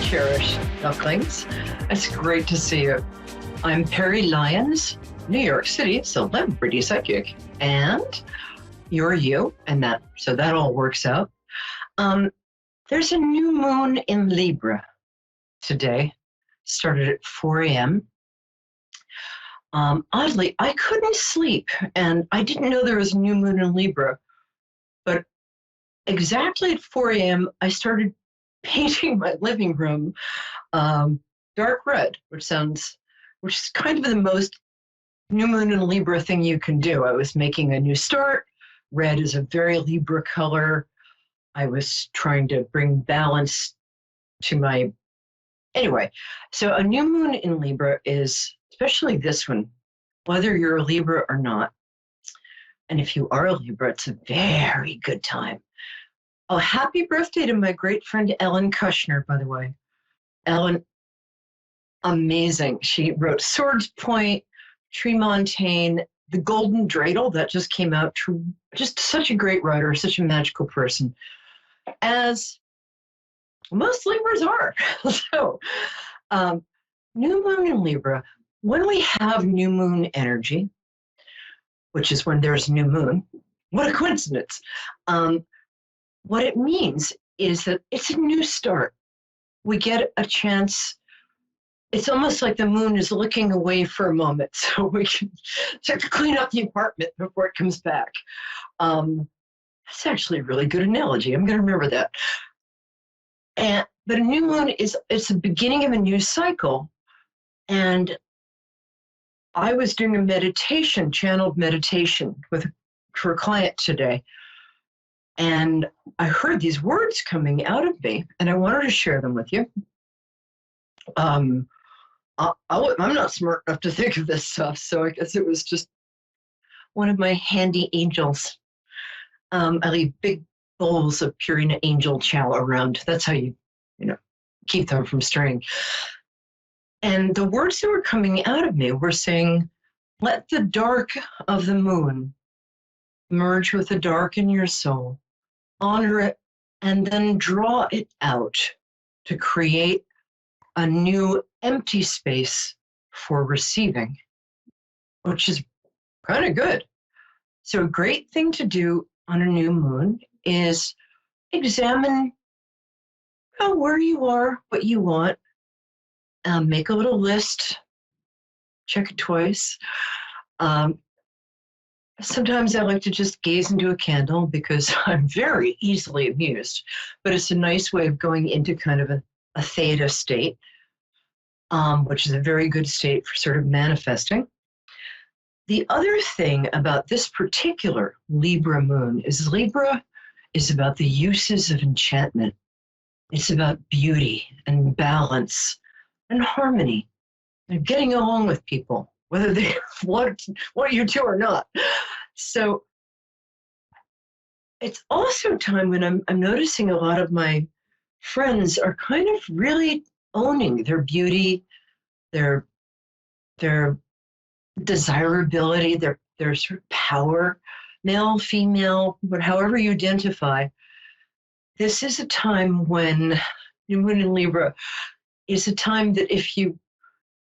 cherished ducklings. It's great to see you. I'm Peri Lyons, New York City celebrity psychic, and you're you, and that all works out. There's a new moon in Libra today, started at 4 a.m. Oddly, I couldn't sleep, and I didn't know there was a new moon in Libra, but exactly at 4 a.m., I started painting my living room dark red, which is kind of the most new moon in Libra thing you can do. I was making a new start. Red is a very Libra color. I was trying to bring balance to anyway. So a new moon in Libra is, especially this one, whether you're a Libra or not, and if you are a Libra, it's a very good time. Oh, happy birthday to my great friend Ellen Kushner, by the way. Ellen, amazing. She wrote Swords Point, Tremontaine, The Golden Dreidel, that just came out. Just such a great writer, such a magical person, as most Libras are. So, new moon in Libra, when we have new moon energy, which is when there's new moon, what a coincidence. What it means is that it's a new start. We get a chance. It's almost like the moon is looking away for a moment, so we can start to clean up the apartment before it comes back. That's actually a really good analogy. I'm going to remember that. But a new moon it's the beginning of a new cycle. And I was doing a meditation, channeled meditation for a client today. And I heard these words coming out of me, and I wanted to share them with you. I'm not smart enough to think of this stuff, so I guess it was just one of my handy angels. I leave big bowls of Purina angel chow around. That's how you keep them from straying. And the words that were coming out of me were saying, let the dark of the moon merge with the dark in your soul. Honor it, and then draw it out to create a new empty space for receiving, which is kind of good. So a great thing to do on a new moon is examine where you are, what you want, make a little list, check it twice. Sometimes I like to just gaze into a candle because I'm very easily amused, but it's a nice way of going into kind of a theta state, which is a very good state for sort of manifesting. The other thing about this particular Libra moon is Libra is about the uses of enchantment. It's about beauty and balance and harmony and getting along with people, whether they want you to or not. So it's also a time when I'm noticing a lot of my friends are kind of really owning their beauty, their desirability, their sort of power, male, female, but however you identify. This is a time when new moon in Libra is a time that if you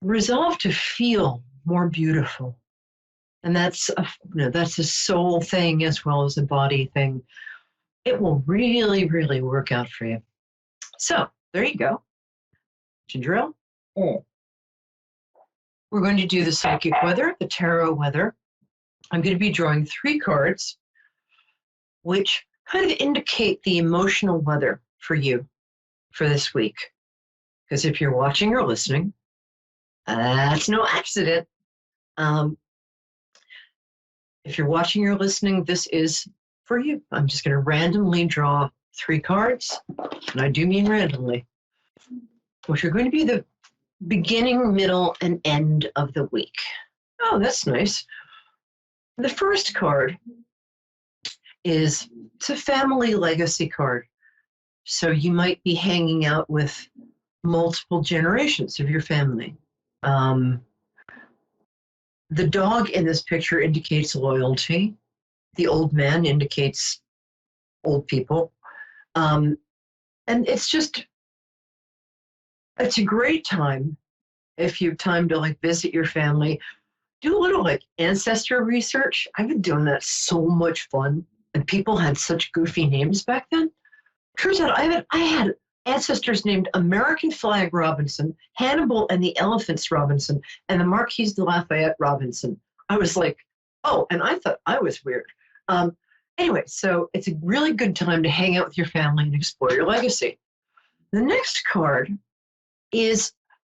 resolve to feel more beautiful, and that's a soul thing as well as a body thing, it will really, really work out for you. So there you go. To drill. We're going to do the psychic weather, the tarot weather. I'm going to be drawing 3 cards, which kind of indicate the emotional weather for you for this week. Because if you're watching or listening, that's no accident. If you're watching or listening, this is for you. I'm just going to randomly draw 3 cards, and I do mean randomly, which are going to be the beginning, middle, and end of the week. Oh, that's nice. The first card it's a family legacy card. So you might be hanging out with multiple generations of your family. The dog in this picture indicates loyalty. The old man indicates old people. And it's just It's a great time if you have time to like visit your family. Do a little like ancestor research. I've been doing that, so much fun. And people had such goofy names back then. Turns out I had ancestors named American Flag Robinson, Hannibal and the Elephants Robinson, and the Marquise de Lafayette Robinson. I was like, oh, and I thought I was weird. Anyway, so it's a really good time to hang out with your family and explore your legacy. The next card is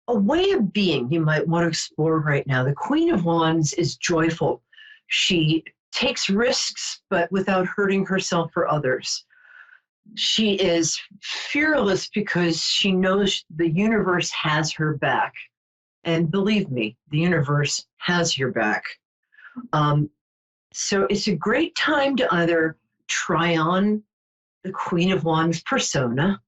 a way of being you might want to explore right now. The Queen of Wands is joyful. She takes risks, but without hurting herself or others. She is fearless because she knows the universe has her back. And believe me, the universe has your back. So it's a great time to either try on the Queen of Wands persona,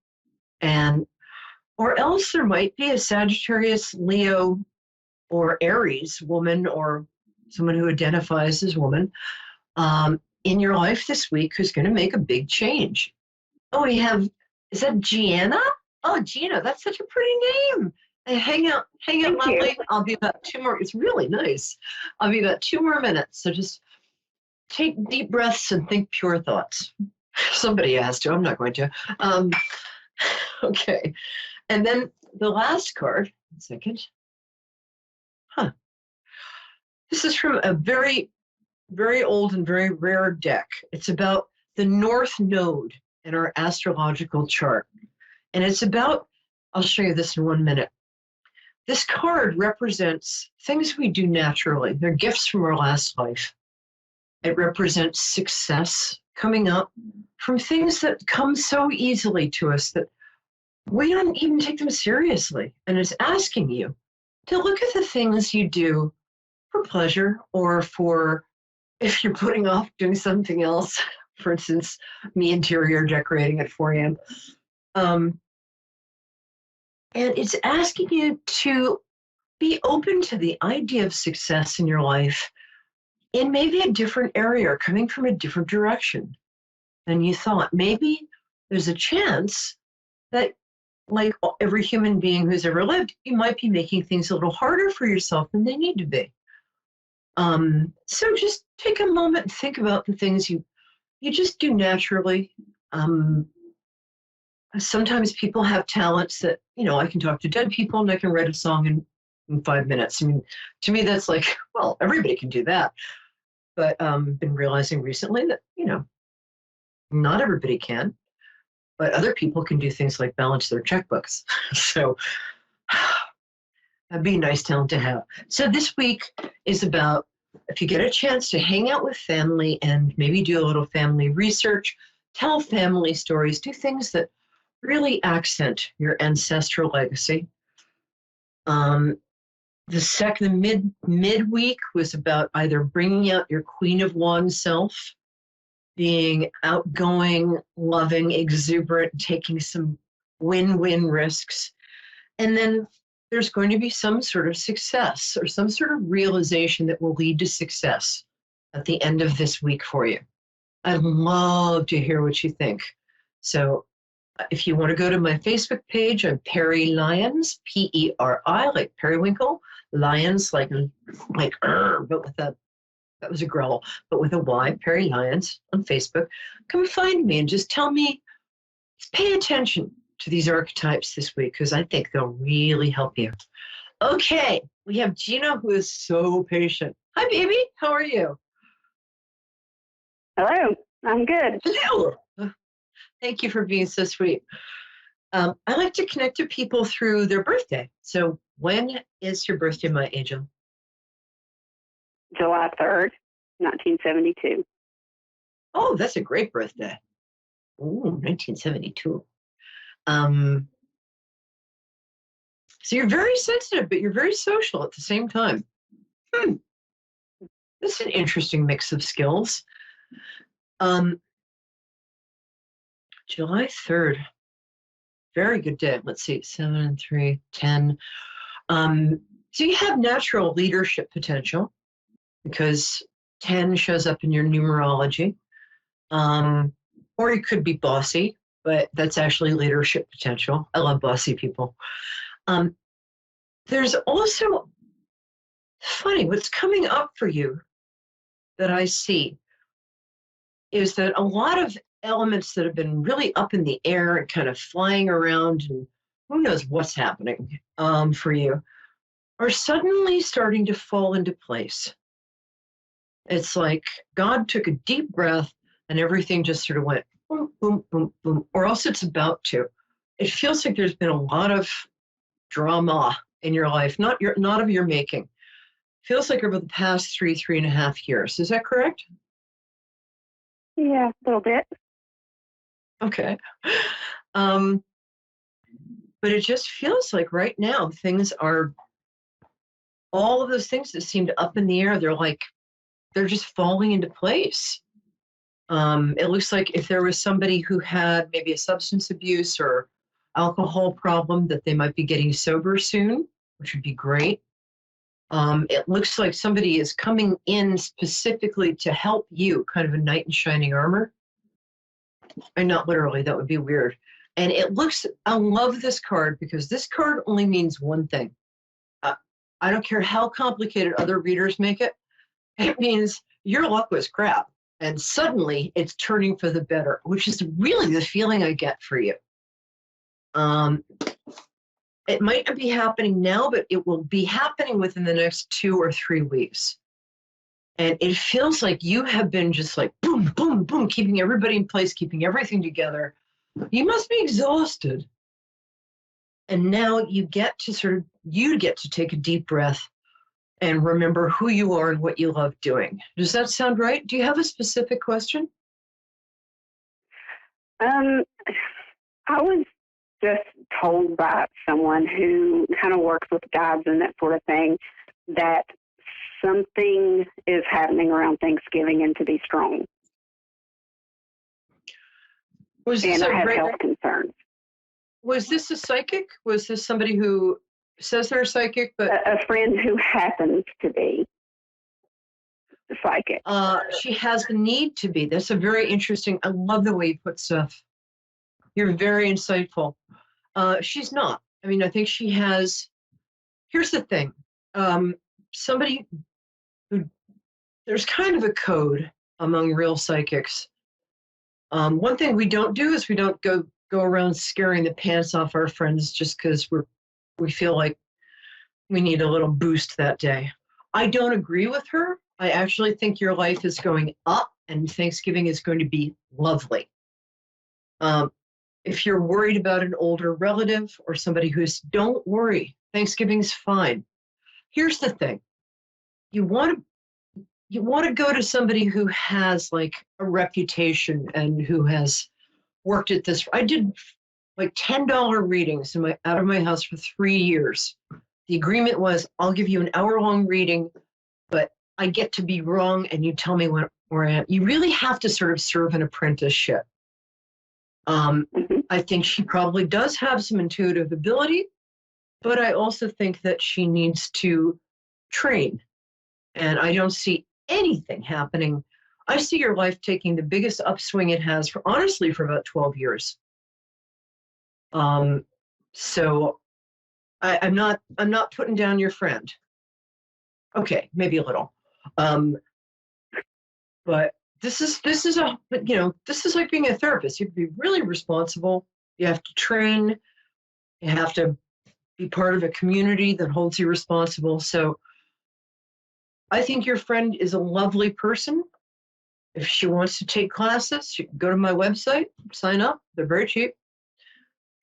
or else there might be a Sagittarius, Leo, or Aries woman, or someone who identifies as woman in your life this week who's going to make a big change. Oh, is that Gianna? Oh, Gina, that's such a pretty name. Hey, hang out, lovely. I'll be about 2 more. It's really nice. I'll be about 2 more minutes. So just take deep breaths and think pure thoughts. Somebody has to. I'm not going to. Okay. And then the last card, 1 second. This is from a very, very old and very rare deck. It's about the North Node in our astrological chart. And it's about, I'll show you this in 1 minute. This card represents things we do naturally. They're gifts from our last life. It represents success coming up from things that come so easily to us that we don't even take them seriously. And it's asking you to look at the things you do for pleasure, or for if you're putting off doing something else. For instance, me interior decorating at 4 a.m. And it's asking you to be open to the idea of success in your life in maybe a different area, or coming from a different direction than you thought. Maybe there's a chance that, like every human being who's ever lived, you might be making things a little harder for yourself than they need to be. So just take a moment and think about the things you just do naturally. Sometimes people have talents that, I can talk to dead people and I can write a song in 5 minutes. I mean, to me, that's like, well, everybody can do that. But been realizing recently that, not everybody can, but other people can do things like balance their checkbooks. So that'd be a nice talent to have. So this week is about, if you get a chance to hang out with family and maybe do a little family research, tell family stories, do things that really accent your ancestral legacy. The midweek was about either bringing out your Queen of Wands self, being outgoing, loving, exuberant, taking some win-win risks. And then there's going to be some sort of success or some sort of realization that will lead to success at the end of this week for you. I'd love to hear what you think. So if you want to go to my Facebook page, I'm Peri Lyons, P-E-R-I, like periwinkle, Lyons, but with that was a growl, but with a Y, Peri Lyons on Facebook. Come find me and just tell me, pay attention to these archetypes this week, because I think they'll really help you. Okay, we have Gina, who is so patient. Hi, baby. How are you? Hello. I'm good. Hello. Thank you for being so sweet. I like to connect to people through their birthday. So when is your birthday, my angel? July 3rd, 1972. Oh, that's a great birthday. Ooh, 1972. So you're very sensitive, but you're very social at the same time. This is an interesting mix of skills. July 3rd. Very good day. Let's see, 7, 3, 10. So you have natural leadership potential because 10 shows up in your numerology. Or you could be bossy, but that's actually leadership potential. I love bossy people. Um, there's also, funny, what's coming up for you that I see is that a lot of elements that have been really up in the air and kind of flying around, and who knows what's happening for you, are suddenly starting to fall into place. It's like God took a deep breath and everything just sort of went boom, boom, boom, boom, or else it's about to. It feels like there's been a lot of drama in your life, not of your making. Feels like over the past 3.5 years. Is that correct? Yeah, a little bit. Okay. Um, but it just feels like right now things are, all of those things that seemed up in the air, they're just falling into place. It looks like if there was somebody who had maybe a substance abuse or alcohol problem, that they might be getting sober soon, which would be great. It looks like somebody is coming in specifically to help you, kind of a knight in shining armor. And not literally, that would be weird. And it looks, I love this card because this card only means one thing. I don't care how complicated other readers make it. It means your luck was crap. And suddenly it's turning for the better, which is really the feeling I get for you. It might not be happening now, but it will be happening within the next 2 or 3 weeks. And it feels like you have been just like boom, boom, boom, keeping everybody in place, keeping everything together. You must be exhausted. And now you get to take a deep breath and remember who you are and what you love doing. Does that sound right? Do you have a specific question? I was just told by someone who kind of works with guides and that sort of thing that something is happening around Thanksgiving and to be strong. And I have health concerns. Was this a psychic? Was this somebody who says they're psychic? But a friend who happens to be psychic. She has the need to be. That's a very interesting, I love the way you put stuff. You're very insightful. She's not. I mean, I think she has, here's the thing. Somebody who, there's kind of a code among real psychics. One thing we don't do is we don't go around scaring the pants off our friends just because we feel like we need a little boost that day. I don't agree with her. I actually think your life is going up and Thanksgiving is going to be lovely. If you're worried about an older relative or somebody don't worry, Thanksgiving's fine. Here's the thing. You want to go to somebody who has like a reputation and who has worked at this. I did like $10 readings out of my house for 3 years. The agreement was I'll give you an hour-long reading, but I get to be wrong and you tell me where I am. You really have to sort of serve an apprenticeship. I think she probably does have some intuitive ability, but I also think that she needs to train. And I don't see anything happening. I see your life taking the biggest upswing it has honestly for about 12 years. So I'm not putting down your friend. Okay, maybe a little. But this is like being a therapist. You have to be really responsible. You have to train. You have to be part of a community that holds you responsible. So I think your friend is a lovely person. If she wants to take classes, she can go to my website, sign up. They're very cheap.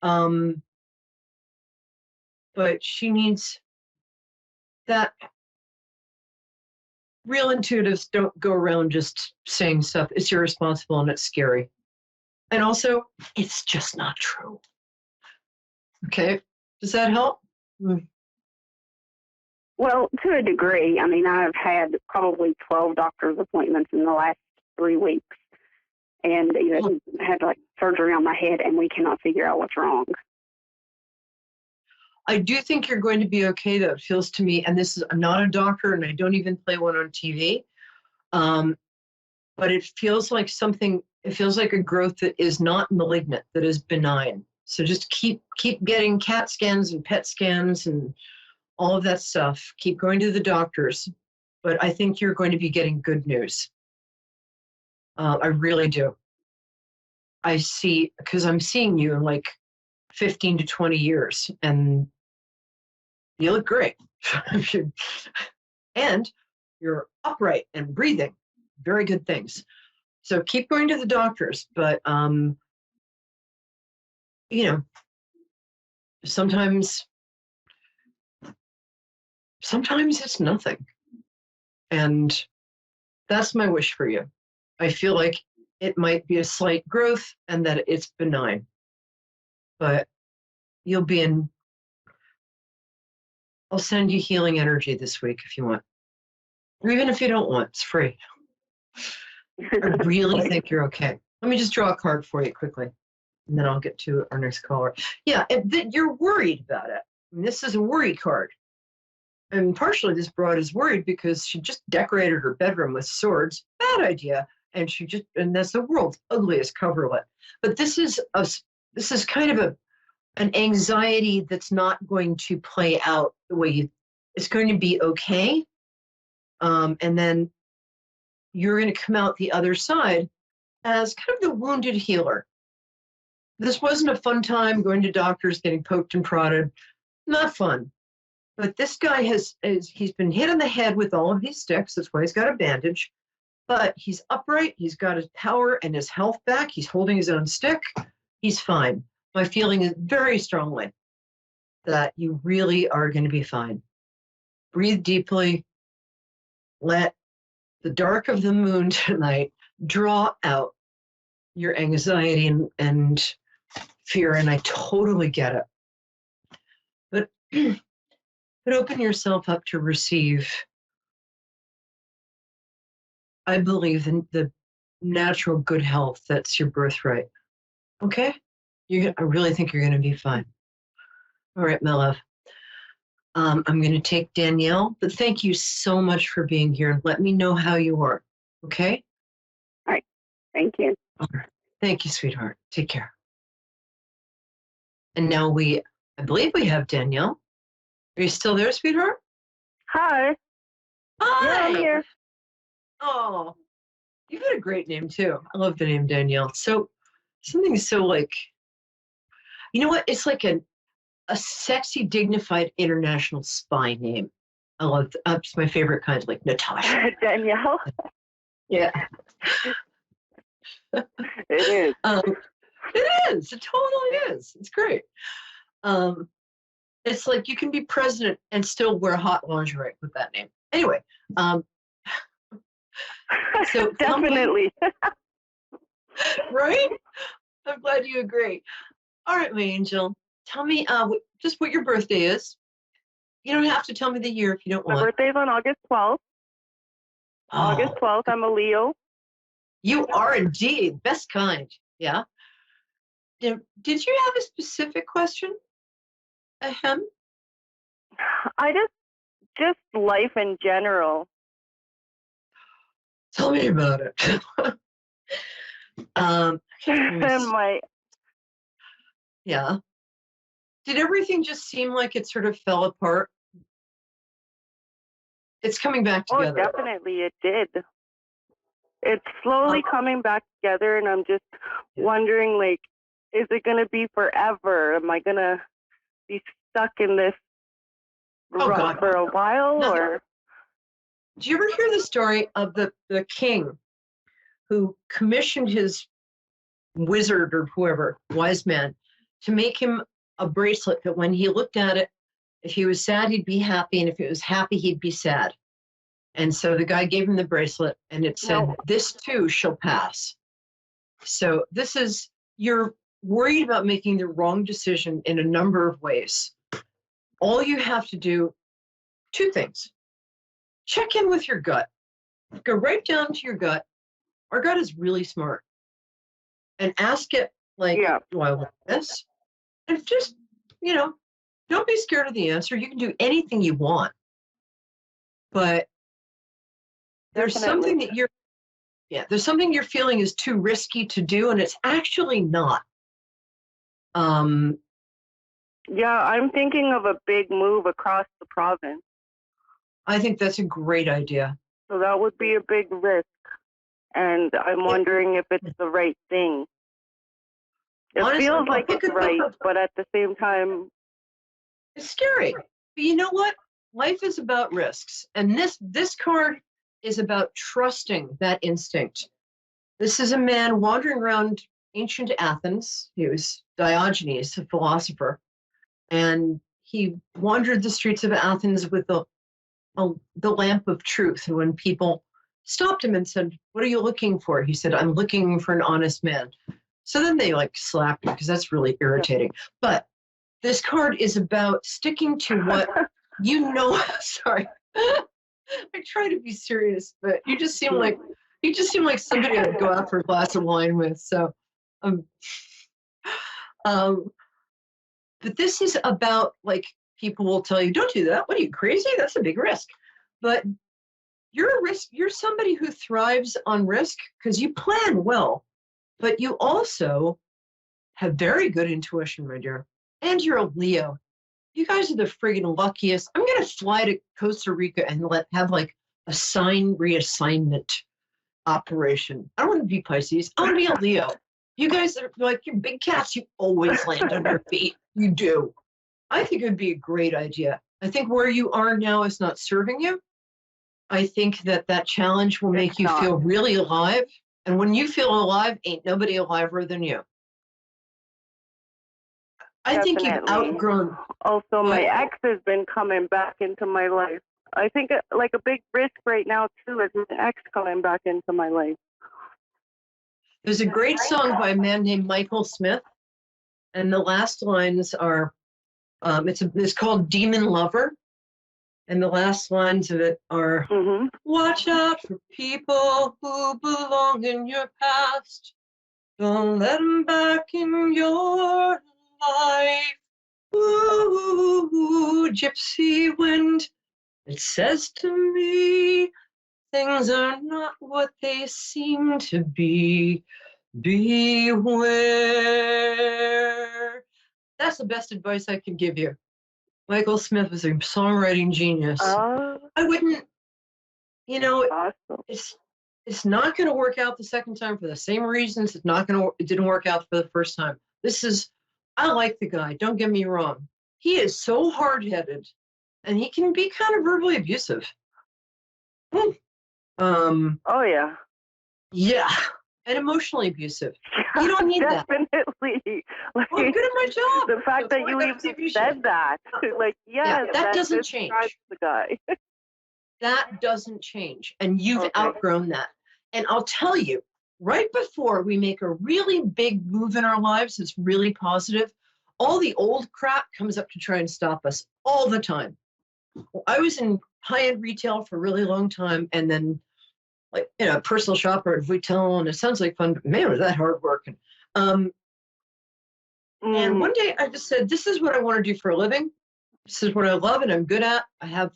But she needs that. Real intuitives don't go around just saying stuff. It's irresponsible and it's scary. And also, it's just not true. Okay, does that help? Well, to a degree. I mean, I've had probably 12 doctor's appointments in the last 3 weeks. And even had like surgery on my head, and we cannot figure out what's wrong. I do think you're going to be okay, though. It feels to me, and I'm not a doctor, and I don't even play one on TV, but it feels like a growth that is not malignant, that is benign. So just keep getting CAT scans and PET scans and all of that stuff. Keep going to the doctors. But I think you're going to be getting good news. I really do. I see, because I'm seeing you in like 15 to 20 years, and you look great. And you're upright and breathing. Very good things. So keep going to the doctors. But, sometimes it's nothing. And that's my wish for you. I feel like it might be a slight growth and that it's benign. But you'll be in, I'll send you healing energy this week if you want. Or even if you don't want, it's free. I really think you're okay. Let me just draw a card for you quickly, and then I'll get to our next caller. Yeah, you're worried about it. I mean, this is a worry card. And partially this broad is worried because she just decorated her bedroom with swords. Bad idea. And and that's the world's ugliest coverlet. But this is kind of an anxiety that's not going to play out the way it's going to be okay. And then you're going to come out the other side as kind of the wounded healer. This wasn't a fun time going to doctors, getting poked and prodded. Not fun. But this guy he's been hit on the head with all of these sticks. That's why he's got a bandage. But he's upright. He's got his power and his health back. He's holding his own stick. He's fine. My feeling is very strongly that you really are going to be fine. Breathe deeply. Let the dark of the moon tonight draw out your anxiety and fear. And I totally get it. But open yourself up to receive, I believe, in the natural good health that's your birthright. Okay? I really think you're going to be fine. All right, my love. I'm going to take Danielle, but thank you so much for being here. Let me know how you are. Okay? All right. Thank you. All right. Thank you, sweetheart. Take care. And now I believe we have Danielle. Are you still there, sweetheart? Hi. Hi. Yeah, I'm here. Oh, you've got a great name too. I love the name Danielle. So something so like, you know what? It's like a sexy, dignified international spy name. I love it's my favorite kind, like Natasha. Danielle. Yeah. It is. It is. It totally is. It's great. It's like you can be president and still wear hot lingerie with that name. Anyway, so definitely. Right? I'm glad you agree. All right, my angel. Tell me just what your birthday is. You don't have to tell me the year if you don't want. My birthday's on August 12th. Oh, August 12th, I'm a Leo. You are indeed. Best kind. Yeah. Did you have a specific question? Ahem. I just life in general. Tell me about it. And yeah. Did everything just seem like it sort of fell apart? It's coming back together. Oh, definitely it did. It's slowly coming back together, and I'm just wondering, like, is it going to be forever? Am I going to be stuck in this rut for a while? No. Or do you ever hear the story of the king who commissioned his wizard or whoever, wise man, to make him a bracelet that when he looked at it, if he was sad, he'd be happy, and if he was happy, he'd be sad. And so the guy gave him the bracelet, and it said, "This too shall pass." So you're worried about making the wrong decision in a number of ways. All you have to do, two things. Check in with your gut. Go right down to your gut. Our gut is really smart. And ask it, like, do I want this? And just, don't be scared of the answer. You can do anything you want. But there's something that there's something you're feeling is too risky to do, and it's actually not. Yeah, I'm thinking of a big move across the province. I think that's a great idea. So that would be a big risk. And I'm wondering if it's the right thing. It Honestly, feels like it's right, but at the same time, it's scary. But you know what? Life is about risks. And this card is about trusting that instinct. This is a man wandering around ancient Athens. He was Diogenes, a philosopher. And he wandered the streets of Athens with the lamp of truth. And when people stopped him and said, "What are you looking for?" he said, "I'm looking for an honest man." So then they like slapped him because that's really irritating. But this card is about sticking to what you know. Sorry. I try to be serious, but you just seem like somebody I'd go out for a glass of wine with. So um, but this is about, like, people will tell you, "Don't do that. What are you, crazy? That's a big risk." But you're somebody who thrives on risk because you plan well, but you also have very good intuition, my dear. And you're a Leo. You guys are the friggin' luckiest. I'm gonna fly to Costa Rica and have like a sign reassignment operation. I don't want to be Pisces. I want to be a Leo. You guys are like your big cats. You always land on your feet. You do. I think it would be a great idea. I think where you are now is not serving you. I think that challenge will make you feel really alive. And when you feel alive, ain't nobody aliver than you. I think you've outgrown. Also, my ex has been coming back into my life. I think like a big risk right now, too, is my ex coming back into my life. There's a great song by a man named Michael Smith. And the last lines are, it's called Demon Lover. And the last lines of it are, "Watch out for people who belong in your past. Don't let them back in your life. Ooh, gypsy wind, it says to me, things are not what they seem to be. Beware." That's the best advice I can give you. Michael Smith was a songwriting genius. I wouldn't, awesome. It's not going to work out the second time for the same reasons. It didn't work out for the first time. I like the guy. Don't get me wrong. He is so hard-headed, and he can be kind of verbally abusive. Oh yeah. Yeah, and emotionally abusive. You don't need that. Definitely. Like, I'm good at my job. The fact that you even said that, like, yeah, that doesn't change. The guy. That doesn't change, and you've outgrown that. And I'll tell you, right before we make a really big move in our lives that's really positive, all the old crap comes up to try and stop us all the time. I was in high-end retail for a really long time, and then personal shopper at retail, and it sounds like fun, but man, was that hard work. And one day I just said, this is what I want to do for a living. This is what I love and I'm good at. I have,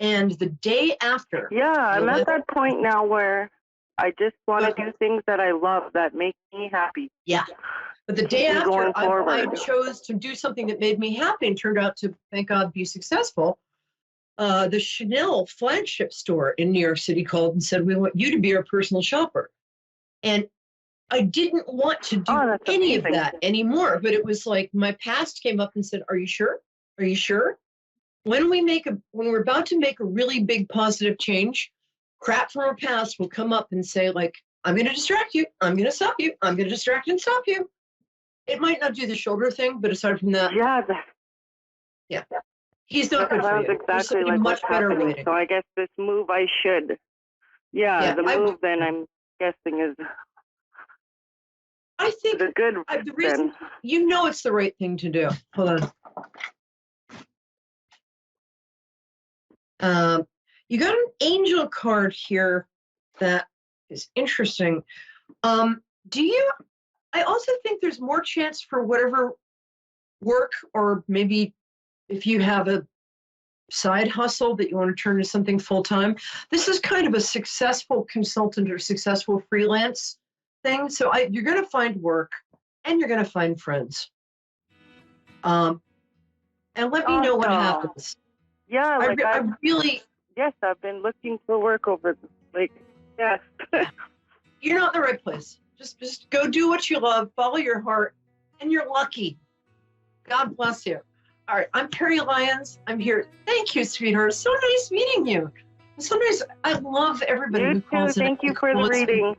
and the day after. Yeah, I'm at that point now where I just want to do things that I love, that make me happy. Yeah. But the day after I chose to do something that made me happy and turned out to, thank God, be successful. The Chanel flagship store in New York City called and said, "We want you to be our personal shopper." And I didn't want to do any of that anymore, but it was like my past came up and said, "Are you sure? Are you sure?" When we're about to make a really big positive change, crap from our past will come up and say, like, "I'm going to distract you. I'm going to stop you. I'm going to distract and stop you." It might not do the shoulder thing, but aside from that, yeah. He's not good for you. Exactly like much better waiting. So I guess this move I should. Yeah, the move then I'm guessing is. I think the good. The reason it's the right thing to do. Hold on. You got an angel card here that is interesting. I also think there's more chance for whatever work, or maybe if you have a side hustle that you want to turn into something full-time. This is kind of a successful consultant or successful freelance thing. So you're going to find work and you're going to find friends. And let me know what happens. Yeah, like I really. Yes, I've been looking for work over, yes. You're not in the right place. Just go do what you love, follow your heart, and you're lucky. God bless you. All right, I'm Peri Lyons. I'm here. Thank you, sweetheart. So nice meeting you. Sometimes I love everybody who calls in. Thank you for the reading.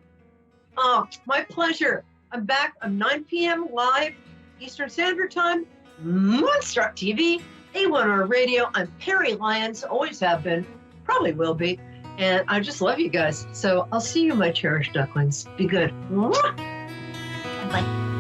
Oh, my pleasure. I'm back on 9 p.m. live Eastern Standard Time, Moonstruck TV, A1R Radio. I'm Peri Lyons, always have been, probably will be. And I just love you guys. So I'll see you, my cherished ducklings. Be good. Mwah! Bye.